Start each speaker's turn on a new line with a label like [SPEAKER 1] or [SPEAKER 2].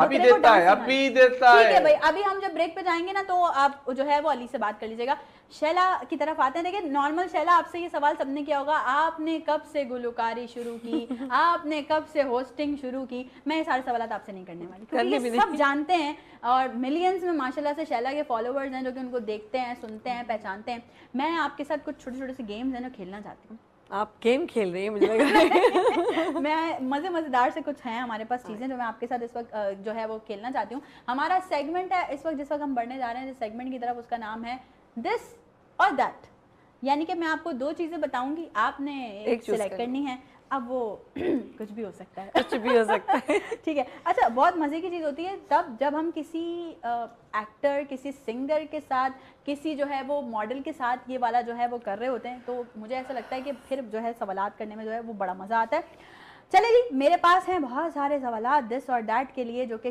[SPEAKER 1] अभी देता है, अभी देता है।
[SPEAKER 2] ठीक है भाई, अभी हम जब ब्रेक पे जाएंगे ना तो आप जो है वो अली से बात कर लीजिएगा। शैला की तरफ आते हैं। देखिए नॉर्मल शैला, आपसे ये सवाल सबने किया होगा, आपने कब से गुलकारी शुरू की, आपने कब से होस्टिंग शुरू की। मैं ये सारे सवाल आपसे नहीं करने वाली, क्योंकि ये सब जानते हैं और मिलियंस में माशाल्लाह से शैला के फॉलोवर्स हैं जो कि उनको देखते हैं, सुनते हैं, पहचानते हैं। मैं आपके साथ कुछ छोटे छोटे से गेम्स हैं जो खेलना चाहती हूँ।
[SPEAKER 3] आप गेम खेल रही हैं मुझे लग रहा है।
[SPEAKER 2] मैं मज़ेदार से कुछ हैं हमारे पास चीज़ें जो मैं आपके साथ इस वक्त जो है वो खेलना चाहती हूँ। हमारा सेगमेंट है इस वक्त, जिस वक्त हम बढ़ने जा रहे हैं जिस सेगमेंट की तरफ, उसका नाम है दिस और दैट। यानी कि मैं आपको दो चीज़ें बताऊंगी, आपने एक सिलेक्ट करनी है। अब वो कुछ भी हो सकता है,
[SPEAKER 3] कुछ भी हो सकता है।
[SPEAKER 2] ठीक है। अच्छा, बहुत मज़े की चीज़ होती है तब जब हम किसी एक्टर, किसी सिंगर के साथ, किसी जो है वो मॉडल के साथ ये वाला जो है वो कर रहे होते हैं, तो मुझे ऐसा लगता है कि फिर जो है सवालात करने में जो है वो बड़ा मज़ा आता है। चले जी, मेरे पास हैं बहुत सारे सवालात दिस और दैट के लिए, जो कि